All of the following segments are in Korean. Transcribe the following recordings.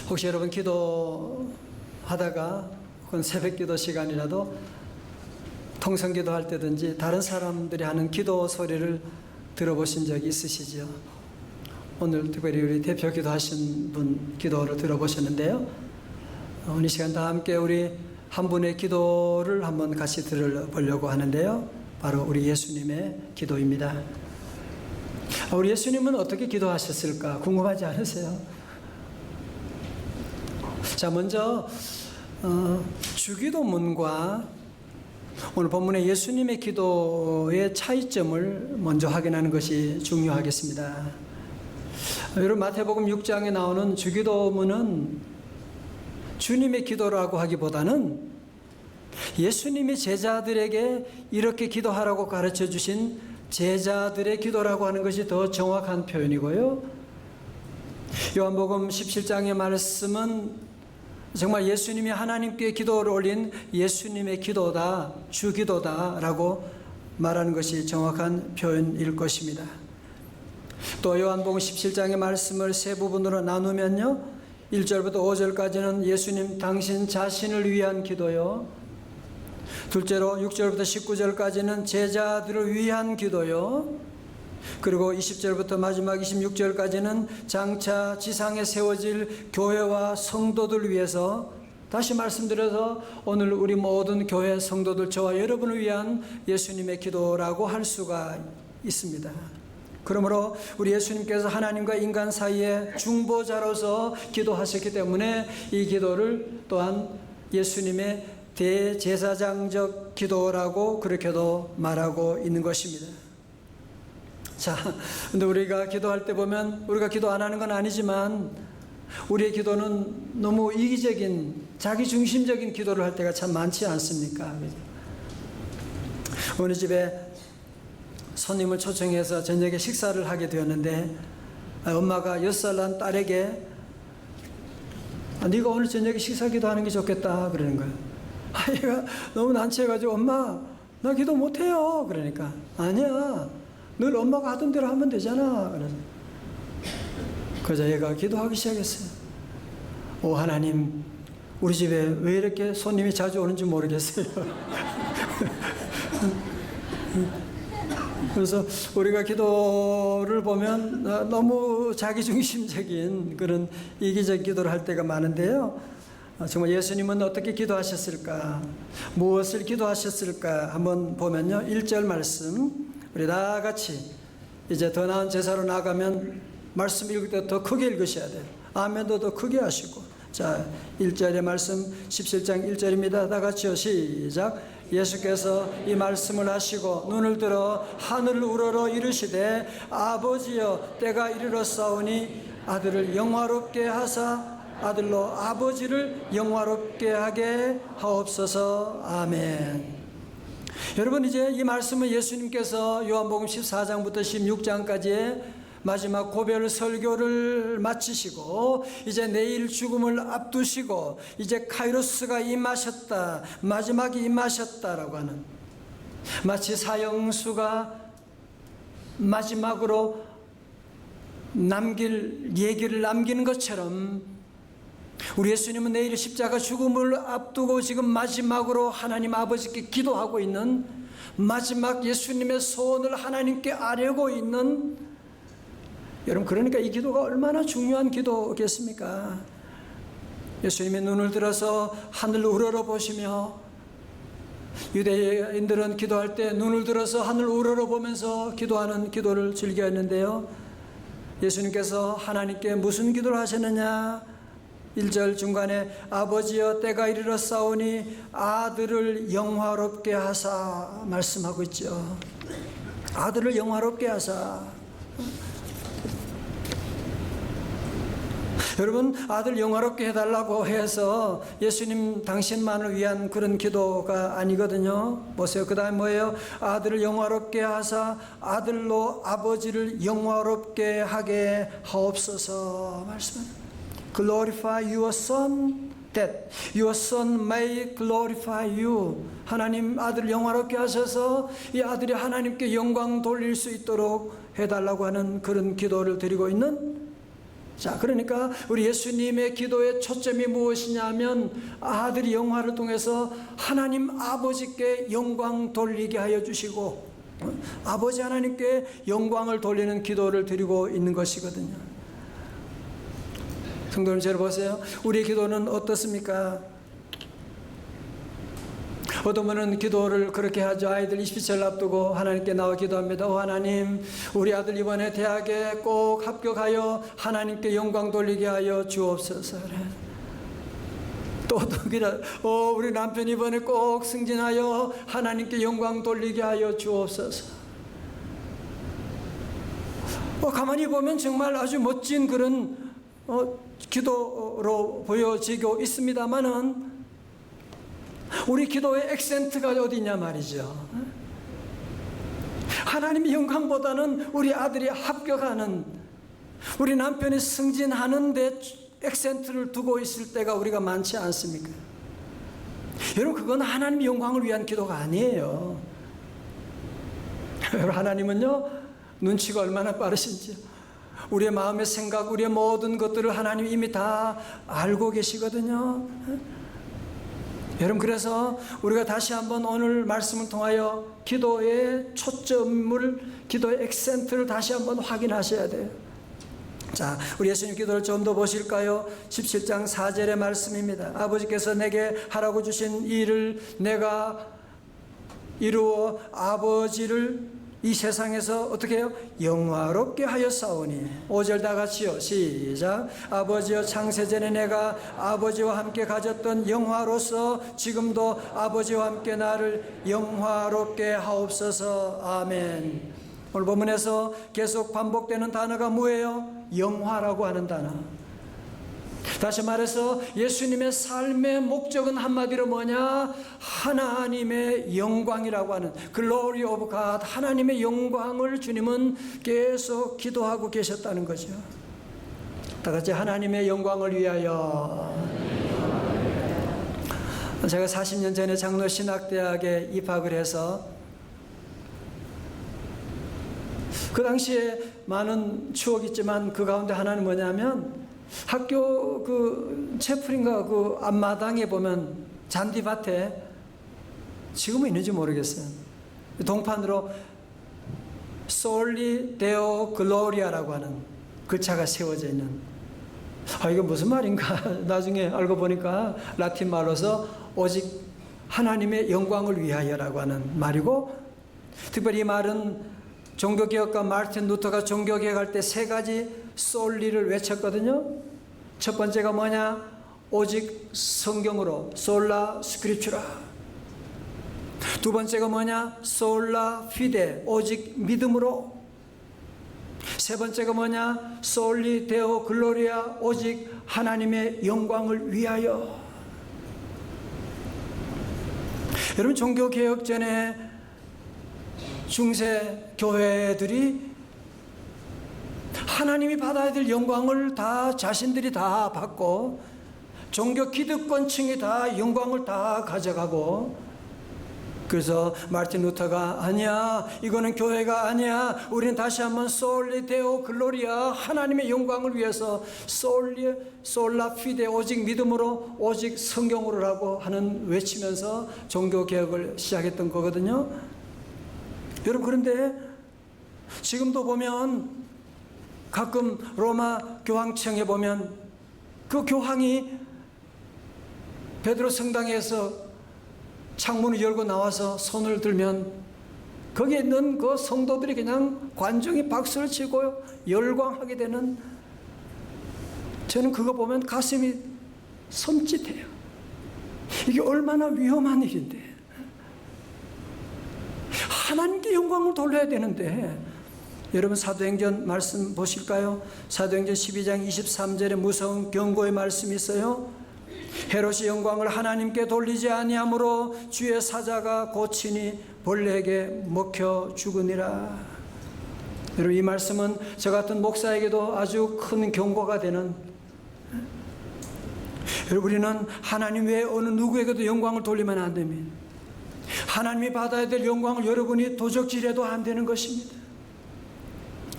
혹시 여러분 기도하다가 혹은 새벽 기도 시간이라도 통성 기도할 때든지 다른 사람들이 하는 기도 소리를 들어보신 적이 있으시죠? 오늘 특별히 우리 대표 기도하신 분 기도를 들어보셨는데요. 오늘 이 시간 다 함께 우리 한 분의 기도를 한번 같이 들어보려고 하는데요. 바로 우리 예수님의 기도입니다. 우리 예수님은 어떻게 기도하셨을까 궁금하지 않으세요? 자, 먼저 주기도문과 오늘 본문의 예수님의 기도의 차이점을 먼저 확인하는 것이 중요하겠습니다. 여러분, 마태복음 6장에 나오는 주기도문은 주님의 기도라고 하기보다는 예수님이 제자들에게 이렇게 기도하라고 가르쳐 주신 제자들의 기도라고 하는 것이 더 정확한 표현이고요. 요한복음 17장의 말씀은 정말 예수님이 하나님께 기도를 올린 예수님의 기도다, 주기도다라고 말하는 것이 정확한 표현일 것입니다. 또 요한복음 17장의 말씀을 세 부분으로 나누면요, 1절부터 5절까지는 예수님 당신 자신을 위한 기도요, 둘째로 6절부터 19절까지는 제자들을 위한 기도요, 그리고 20절부터 마지막 26절까지는 장차 지상에 세워질 교회와 성도들 위해서, 다시 말씀드려서 오늘 우리 모든 교회 성도들, 저와 여러분을 위한 예수님의 기도라고 할 수가 있습니다. 그러므로 우리 예수님께서 하나님과 인간 사이의 중보자로서 기도하셨기 때문에 이 기도를 또한 예수님의 대제사장적 기도라고 그렇게도 말하고 있는 것입니다. 자, 근데 우리가 기도할 때 보면 우리가 기도 안 하는 건 아니지만 우리의 기도는 너무 이기적인, 자기중심적인 기도를 할 때가 참 많지 않습니까? 어느 집에 손님을 초청해서 저녁에 식사를 하게 되었는데 엄마가 6살 난 딸에게 네가 오늘 저녁에 식사 기도하는 게 좋겠다 그러는 거예요. 얘가 너무 난처해가지고 엄마 나 기도 못해요. 그러니까 아니야, 늘 엄마가 하던 대로 하면 되잖아. 그래서 얘가 기도하기 시작했어요. 오 하나님, 우리 집에 왜 이렇게 손님이 자주 오는지 모르겠어요. 그래서 우리가 기도를 보면 너무 자기중심적인 그런 이기적 기도를 할 때가 많은데요, 정말 예수님은 어떻게 기도하셨을까, 무엇을 기도하셨을까 한번 보면요, 1절 말씀 우리 다 같이 이제 더 나은 제사로 나가면 말씀 읽을 때 더 크게 읽으셔야 돼요. 아멘도 더 크게 하시고. 자, 1절의 말씀 17장 1절입니다. 다 같이요, 시작. 예수께서 이 말씀을 하시고 눈을 들어 하늘을 우러러 이르시되 아버지여 때가 이르렀사오니 아들을 영화롭게 하사 아들로 아버지를 영화롭게 하게 하옵소서. 아멘. 여러분, 이제 이 말씀은 예수님께서 요한복음 14장부터 16장까지의 마지막 고별 설교를 마치시고 이제 내일 죽음을 앞두시고 이제 카이로스가 임하셨다, 마지막이 임하셨다라고 하는, 마치 사형수가 마지막으로 남길 얘기를 남기는 것처럼 우리 예수님은 내일 십자가 죽음을 앞두고 지금 마지막으로 하나님 아버지께 기도하고 있는, 마지막 예수님의 소원을 하나님께 아뢰고 있는, 여러분, 그러니까 이 기도가 얼마나 중요한 기도겠습니까? 예수님의 눈을 들어서 하늘을 우러러 보시며, 유대인들은 기도할 때 눈을 들어서 하늘을 우러러 보면서 기도하는 기도를 즐겨했는데요, 예수님께서 하나님께 무슨 기도를 하셨느냐? 1절 중간에 아버지여 때가 이르렀사오니 아들을 영화롭게 하사 말씀하고 있죠. 아들을 영화롭게 하사. 여러분, 아들 영화롭게 해달라고 해서 예수님 당신만을 위한 그런 기도가 아니거든요. 보세요. 그 다음에 뭐예요? 아들을 영화롭게 하사 아들로 아버지를 영화롭게 하게 하옵소서 말씀합니다. Glorify your son that your son may glorify you. 하나님 아들을 영화롭게 하셔서 이 아들이 하나님께 영광 돌릴 수 있도록 해달라고 하는 그런 기도를 드리고 있는 자, 그러니까 우리 예수님의 기도의 초점이 무엇이냐면 아들이 영화를 통해서 하나님 아버지께 영광 돌리게 하여 주시고 아버지 하나님께 영광을 돌리는 기도를 드리고 있는 것이거든요. 성도님, 잘 보세요. 우리의 기도는 어떻습니까? 어떤 분은 기도를 그렇게 하죠. 아이들 20시를 앞두고 하나님께 나와 기도합니다. 하나님, 우리 아들 이번에 대학에 꼭 합격하여 하나님께 영광 돌리게 하여 주옵소서. 또 우리 남편 이번에 꼭 승진하여 하나님께 영광 돌리게 하여 주옵소서. 가만히 보면 정말 아주 멋진 그런 기도로 보여지고 있습니다만은 우리 기도의 액센트가 어디냐 말이죠. 하나님의 영광보다는 우리 아들이 합격하는, 우리 남편이 승진하는 데 액센트를 두고 있을 때가 우리가 많지 않습니까? 여러분, 그건 하나님의 영광을 위한 기도가 아니에요. 여러분, 하나님은요, 눈치가 얼마나 빠르신지요. 우리의 마음의 생각, 우리의 모든 것들을 하나님 이미 다 알고 계시거든요. 여러분, 그래서 우리가 다시 한번 오늘 말씀을 통하여 기도의 초점을, 기도의 액센트를 다시 한번 확인하셔야 돼요. 자, 우리 예수님 기도를 좀 더 보실까요? 17장 4절의 말씀입니다. 아버지께서 내게 하라고 주신 일을 내가 이루어 아버지를 이 세상에서 어떻게 해요? 영화롭게 하였사오니. 5절 다 같이요. 시작. 아버지여, 창세전에 내가 아버지와 함께 가졌던 영화로서 지금도 아버지와 함께 나를 영화롭게 하옵소서. 아멘. 오늘 본문에서 계속 반복되는 단어가 뭐예요? 영화라고 하는 단어. 다시 말해서 예수님의 삶의 목적은 한마디로 뭐냐? 하나님의 영광이라고 하는 Glory of God, 하나님의 영광을 주님은 계속 기도하고 계셨다는 거죠. 다 같이 하나님의 영광을 위하여. 제가 40년 전에 장로신학대학에 입학을 해서 그 당시에 많은 추억이 있지만 그 가운데 하나는 뭐냐면 학교 그 채플인가 그 앞마당에 보면 잔디밭에 지금은 있는지 모르겠어요. 동판으로 솔리 데오 글로리아라고 하는 글자가 세워져 있는, 이거 무슨 말인가 나중에 알고 보니까 라틴 말로서 오직 하나님의 영광을 위하여라고 하는 말이고, 특별히 이 말은 종교개혁가 마르틴 루터가 종교개혁할 때 세 가지 솔리를 외쳤거든요. 첫 번째가 뭐냐? 오직 성경으로, 솔라 스크립추라. 두 번째가 뭐냐? 솔라 피데, 오직 믿음으로. 세 번째가 뭐냐? 솔리 데오 글로리아, 오직 하나님의 영광을 위하여. 여러분, 종교개혁 전에 중세 교회들이 하나님이 받아야 될 영광을 다 자신들이 다 받고 종교 기득권층이 다 영광을 다 가져가고, 그래서 마르틴 루터가 아니야, 이거는 교회가 아니야, 우리는 다시 한번 솔리 데오 글로리아, 하나님의 영광을 위해서 솔라 피데, 오직 믿음으로, 오직 성경으로라고 하는 외치면서 종교개혁을 시작했던 거거든요. 여러분, 그런데 지금도 보면 가끔 로마 교황청에 보면 그 교황이 베드로 성당에서 창문을 열고 나와서 손을 들면 거기에 있는 그 성도들이 그냥 관중이 박수를 치고 열광하게 되는, 저는 그거 보면 가슴이 섬찟해요. 이게 얼마나 위험한 일인데, 하나님께 영광을 돌려야 되는데. 여러분, 사도행전 말씀 보실까요? 사도행전 12장 23절에 무서운 경고의 말씀이 있어요. 헤롯이 영광을 하나님께 돌리지 아니하므로 주의 사자가 고치니 벌레에게 먹혀 죽으니라. 여러분, 이 말씀은 저 같은 목사에게도 아주 큰 경고가 되는, 여러분, 우리는 하나님 외에 어느 누구에게도 영광을 돌리면 안 됩니다. 하나님이 받아야 될 영광을 여러분이 도적질해도 안 되는 것입니다.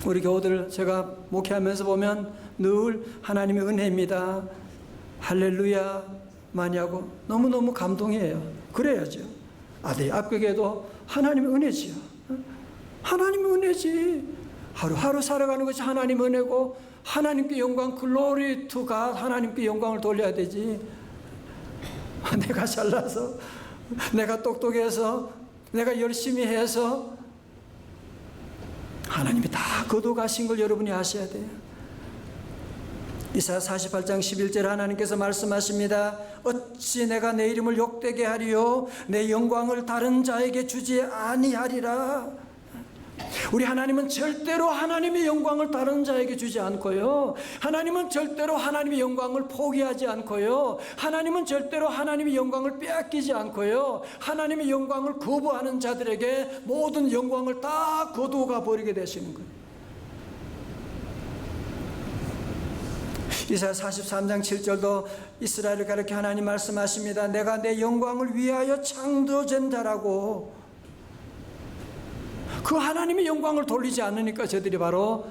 우리 교우들 제가 목회하면서 보면 늘 하나님의 은혜입니다, 할렐루야 많이 하고 너무너무 감동이에요. 그래야죠. 네, 앞교계도 하나님의 은혜지요. 하나님의 은혜지. 하루하루 살아가는 것이 하나님의 은혜고, 하나님께 영광, 글로리 투 갓, 하나님께 영광을 돌려야 되지. 내가 잘나서, 내가 똑똑해서, 내가 열심히 해서 하나님이 다 거둬가신 걸 여러분이 아셔야 돼요. 이사야 48장 11절 하나님께서 말씀하십니다. 어찌 내가 내 이름을 욕되게 하리요, 내 영광을 다른 자에게 주지 아니하리라. 우리 하나님은 절대로 하나님의 영광을 다른 자에게 주지 않고요, 하나님은 절대로 하나님의 영광을 포기하지 않고요, 하나님은 절대로 하나님의 영광을 빼앗기지 않고요, 하나님의 영광을 거부하는 자들에게 모든 영광을 다 거두어가 버리게 되시는 거예요. 이사야 43장 7절도 이스라엘을 가리켜 하나님 말씀하십니다. 내가 내 영광을 위하여 창조된 자라고. 그 하나님의 영광을 돌리지 않으니까 저들이 바로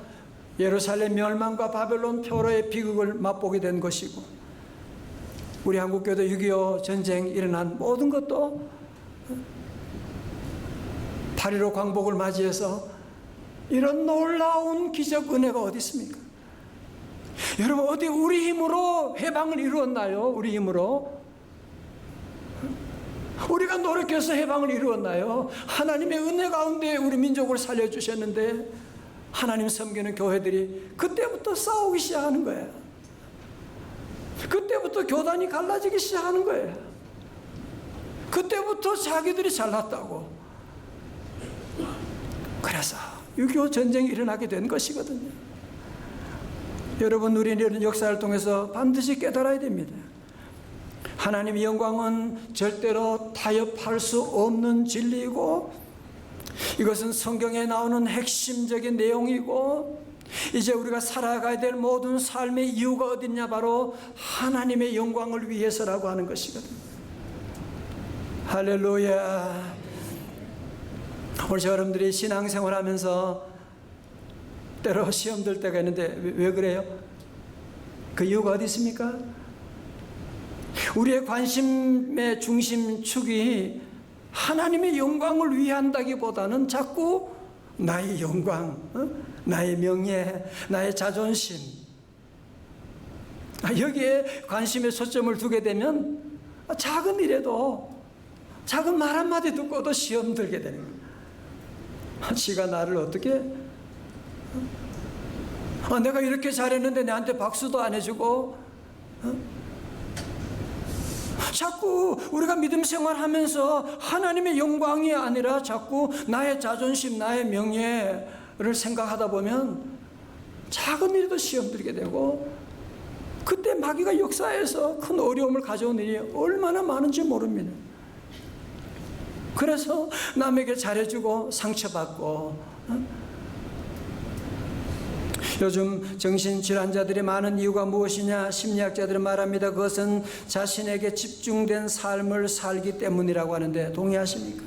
예루살렘 멸망과 바벨론 포로의 비극을 맛보게 된 것이고, 우리 한국교도 6.25 전쟁 일어난 모든 것도 8.15 광복을 맞이해서 이런 놀라운 기적 은혜가 어디 있습니까? 여러분, 어디 우리 힘으로 해방을 이루었나요? 우리 힘으로? 우리가 노력해서 해방을 이루었나요? 하나님의 은혜 가운데 우리 민족을 살려주셨는데, 하나님 섬기는 교회들이 그때부터 싸우기 시작하는 거예요. 그때부터 교단이 갈라지기 시작하는 거예요. 그때부터 자기들이 잘났다고. 그래서 6.25 전쟁이 일어나게 된 것이거든요. 여러분, 우리는 이런 역사를 통해서 반드시 깨달아야 됩니다. 하나님의 영광은 절대로 타협할 수 없는 진리이고, 이것은 성경에 나오는 핵심적인 내용이고, 이제 우리가 살아가야 될 모든 삶의 이유가 어딨냐? 바로 하나님의 영광을 위해서라고 하는 것이거든요. 할렐루야. 오늘 여러분들이 신앙생활 하면서 때로 시험 들 때가 있는데 왜 그래요? 그 이유가 어디 있습니까? 우리의 관심의 중심축이 하나님의 영광을 위한다기보다는 자꾸 나의 영광, 나의 명예, 나의 자존심, 여기에 관심의 초점을 두게 되면 작은 일에도, 작은 말 한마디 듣고도 시험 들게 되는 거예요. 지가 나를 어떻게, 내가 이렇게 잘했는데 내한테 박수도 안 해주고, 자꾸 우리가 믿음 생활하면서 하나님의 영광이 아니라 자꾸 나의 자존심, 나의 명예를 생각하다 보면 작은 일도 시험 들게 되고, 그때 마귀가 역사에서 큰 어려움을 가져온 일이 얼마나 많은지 모릅니다. 그래서 남에게 잘해주고 상처받고, 요즘 정신질환자들이 많은 이유가 무엇이냐? 심리학자들은 말합니다. 그것은 자신에게 집중된 삶을 살기 때문이라고 하는데, 동의하십니까?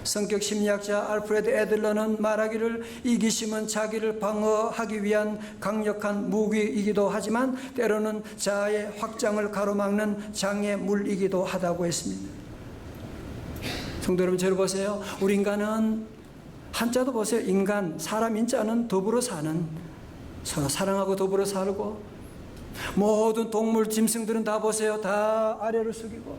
성격 심리학자 알프레드 애들러는 말하기를, 이기심은 자기를 방어하기 위한 강력한 무기이기도 하지만 때로는 자아의 확장을 가로막는 장애물이기도 하다고 했습니다. 성도 여러분, 저를 보세요. 우리 인간은 한자도 보세요. 인간, 사람 인자는 더불어 사는, 서로 사랑하고 더불어 살고, 모든 동물, 짐승들은 다 보세요. 다 아래를 숙이고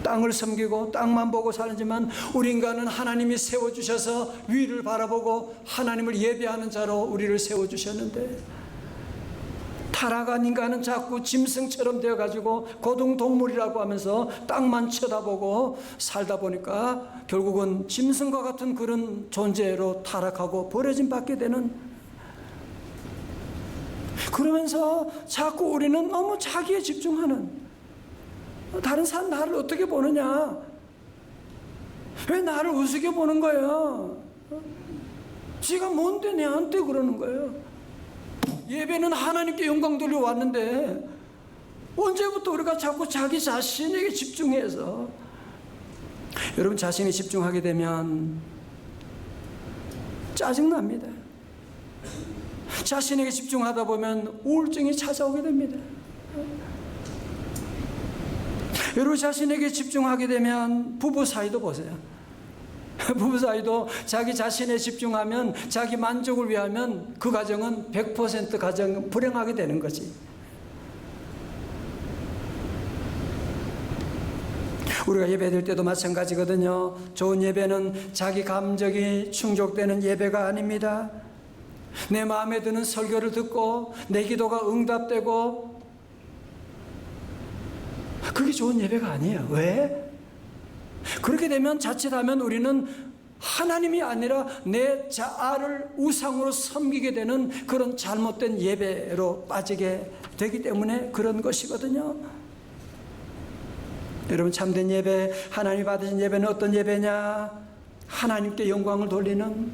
땅을 섬기고 땅만 보고 살지만, 우리 인간은 하나님이 세워주셔서 위를 바라보고 하나님을 예배하는 자로 우리를 세워주셨는데, 타락한 인간은 자꾸 짐승처럼 되어가지고 고등동물이라고 하면서 땅만 쳐다보고 살다 보니까 결국은 짐승과 같은 그런 존재로 타락하고 버려짐 받게 되는, 그러면서 자꾸 우리는 너무 자기에 집중하는, 다른 사람 나를 어떻게 보느냐, 왜 나를 우습게 보는 거예요? 지가 뭔데 내한테 그러는 거예요? 예배는 하나님께 영광 돌려 왔는데 언제부터 우리가 자꾸 자기 자신에게 집중해서, 여러분, 자신이 집중하게 되면 짜증납니다. 자신에게 집중하다 보면 우울증이 찾아오게 됩니다. 여러분, 자신에게 집중하게 되면 부부 사이도 보세요. 부부 사이도 자기 자신에 집중하면, 자기 만족을 위하면 그 가정은 100% 가정 불행하게 되는 거지. 우리가 예배드릴 때도 마찬가지거든요. 좋은 예배는 자기 감정이 충족되는 예배가 아닙니다. 내 마음에 드는 설교를 듣고 내 기도가 응답되고, 그게 좋은 예배가 아니에요. 왜? 그렇게 되면 자칫하면 우리는 하나님이 아니라 내 자아를 우상으로 섬기게 되는 그런 잘못된 예배로 빠지게 되기 때문에 그런 것이거든요. 여러분, 참된 예배, 하나님이 받으신 예배는 어떤 예배냐? 하나님께 영광을 돌리는,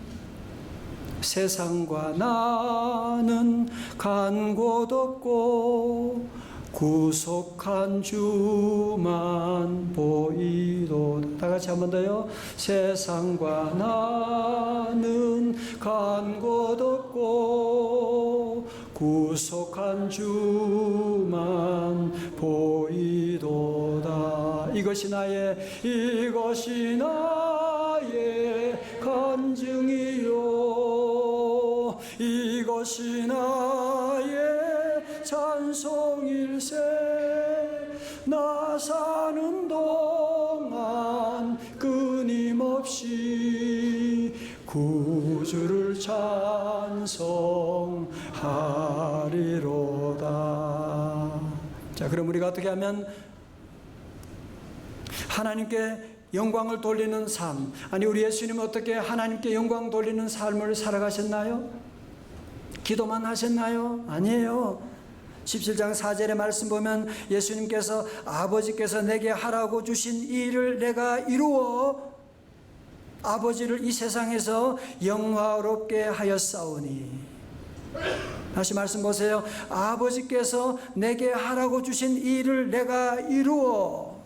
세상과 나는 간 곳 없고 구속한 주만 보이도다. 다 같이 한 번 더요. 세상과 나는 간 곳 없고 구속한 주만 보이도다. 이것이 나의 간증이요, 이것이 나의 찬송일세. 나 사는 동안 끊임없이 구주를 찬송하리로다. 자, 그럼 우리가 어떻게 하면 하나님께 영광을 돌리는 삶, 아니 우리 예수님은 어떻게 하나님께 영광 돌리는 삶을 살아가셨나요? 기도만 하셨나요? 아니에요. 17장 4절의 말씀 보면 예수님께서 아버지께서 내게 하라고 주신 일을 내가 이루어 아버지를 이 세상에서 영화롭게 하였사오니. 다시 말씀 보세요. 아버지께서 내게 하라고 주신 일을 내가 이루어.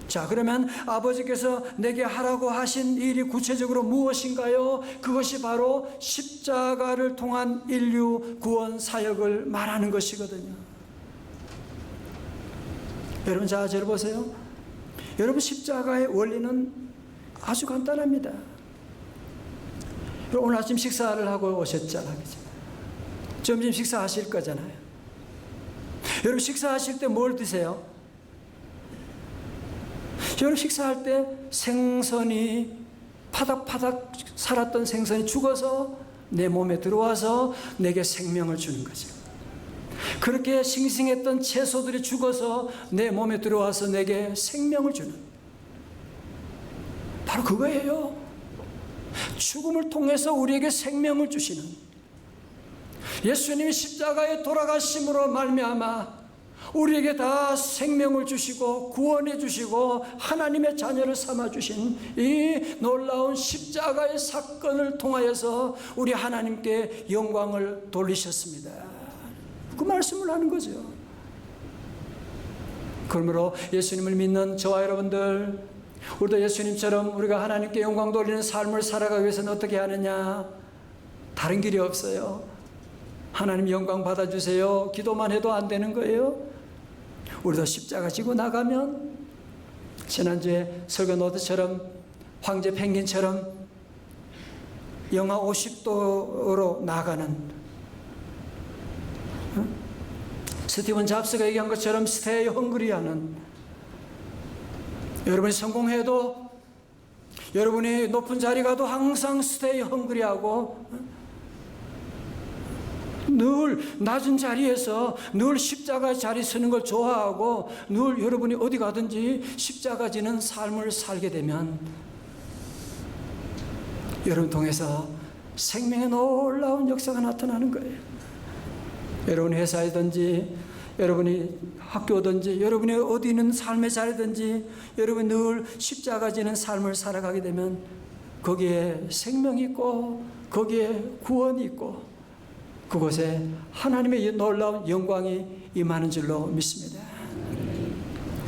자, 그러면 아버지께서 내게 하라고 하신 일이 구체적으로 무엇인가요? 그것이 바로 십자가를 통한 인류 구원 사역을 말하는 것이거든요. 여러분, 자, 저를 보세요. 여러분, 십자가의 원리는 아주 간단합니다. 오늘 아침 식사를 하고 오셨잖아요. 점심 식사하실 거잖아요. 여러분, 식사하실 때 뭘 드세요? 여러분, 식사할 때 생선이 파닥파닥 살았던 생선이 죽어서 내 몸에 들어와서 내게 생명을 주는 거죠. 그렇게 싱싱했던 채소들이 죽어서 내 몸에 들어와서 내게 생명을 주는, 바로 그거예요. 죽음을 통해서 우리에게 생명을 주시는 예수님이 십자가에 돌아가심으로 말미암아 우리에게 다 생명을 주시고 구원해 주시고 하나님의 자녀를 삼아 주신 이 놀라운 십자가의 사건을 통하여서 우리 하나님께 영광을 돌리셨습니다. 그 말씀을 하는 거죠. 그러므로 예수님을 믿는 저와 여러분들, 우리도 예수님처럼 우리가 하나님께 영광 돌리는 삶을 살아가기 위해서는 어떻게 하느냐? 다른 길이 없어요. 하나님 영광 받아주세요. 기도만 해도 안 되는 거예요. 우리도 십자가 지고 나가면 지난주에 설교 노트처럼 황제 펭귄처럼 영하 50도로 나가는, 스티븐 잡스가 얘기한 것처럼 스테이 헝그리 하는, 여러분이 성공해도 여러분이 높은 자리 가도 항상 스테이 헝그리 하고 늘 낮은 자리에서 늘 십자가 자리 서는 걸 좋아하고 늘 여러분이 어디 가든지 십자가 지는 삶을 살게 되면 여러분 통해서 생명의 놀라운 역사가 나타나는 거예요. 여러분이 회사이든지 여러분이 학교든지 여러분이 어디 있는 삶의 자리든지 여러분이 늘 십자가 지는 삶을 살아가게 되면 거기에 생명이 있고 거기에 구원이 있고 그곳에 하나님의 놀라운 영광이 임하는 줄로 믿습니다.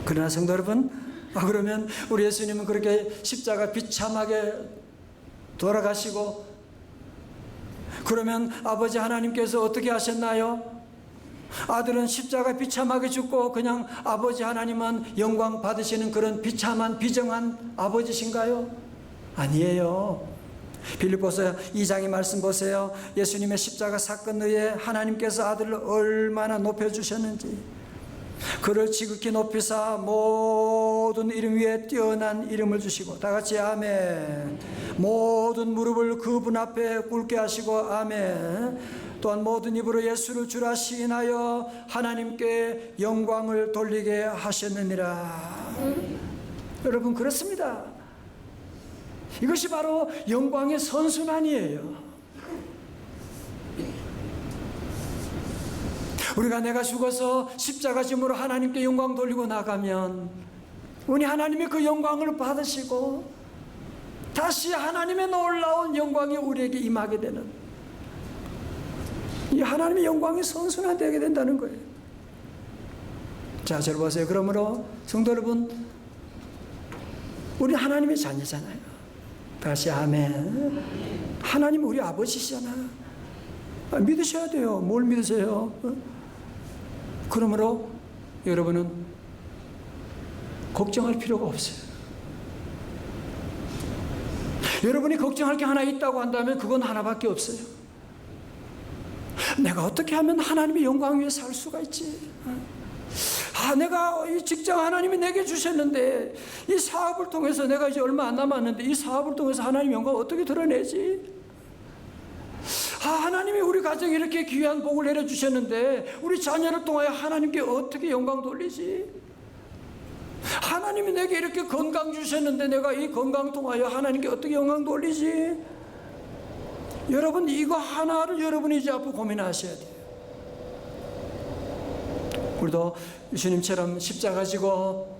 그러나 성도 여러분, 그러면 우리 예수님은 그렇게 십자가 비참하게 돌아가시고 그러면 아버지 하나님께서 어떻게 하셨나요? 아들은 십자가 비참하게 죽고 그냥 아버지 하나님은 영광 받으시는 그런 비참한 비정한 아버지신가요? 아니에요. 빌립보서 2장의 말씀 보세요. 예수님의 십자가 사건 후에 하나님께서 아들을 얼마나 높여주셨는지, 그를 지극히 높이사 모든 이름 위에 뛰어난 이름을 주시고, 다 같이 아멘. 모든 무릎을 그분 앞에 꿇게 하시고 아멘. 또한 모든 입으로 예수를 주라 시인하여 하나님께 영광을 돌리게 하셨느니라. 여러분, 그렇습니다. 이것이 바로 영광의 선순환이에요. 우리가 내가 죽어서 십자가 짐으로 하나님께 영광 돌리고 나가면 우리 하나님이 그 영광을 받으시고 다시 하나님의 놀라운 영광이 우리에게 임하게 되는, 이 하나님의 영광이 선순환되게 된다는 거예요. 자, 저를 보세요. 그러므로 성도 여러분, 우리 하나님의 자녀잖아요. 다시 아멘. 하나님 우리 아버지시잖아. 믿으셔야 돼요. 뭘 믿으세요? 그러므로 여러분은 걱정할 필요가 없어요. 여러분이 걱정할 게 하나 있다고 한다면 그건 하나밖에 없어요. 내가 어떻게 하면 하나님의 영광 위에 살 수가 있지? 내가 이 직장 하나님이 내게 주셨는데, 이 사업을 통해서 내가 이제 얼마 안 남았는데 이 사업을 통해서 하나님 영광 어떻게 드러내지? 하나님이 우리 가정에 이렇게 귀한 복을 내려주셨는데 우리 자녀를 통하여 하나님께 어떻게 영광 돌리지? 하나님이 내게 이렇게 건강 주셨는데 내가 이 건강 통하여 하나님께 어떻게 영광 돌리지? 여러분, 이거 하나를 여러분이 이제 앞으로 고민하셔야 돼요. 우리도 예수님처럼 십자가 지고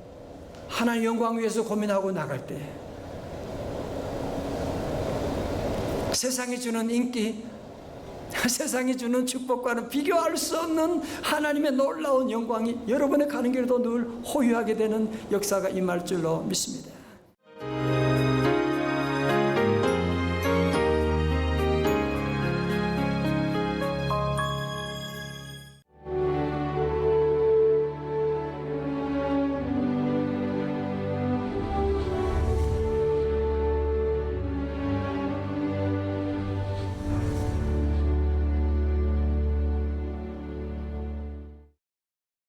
하나님 영광 위해서 고민하고 나갈 때 세상이 주는 인기, 세상이 주는 축복과는 비교할 수 없는 하나님의 놀라운 영광이 여러분의 가는 길에도 늘 호유하게 되는 역사가 임할 줄로 믿습니다.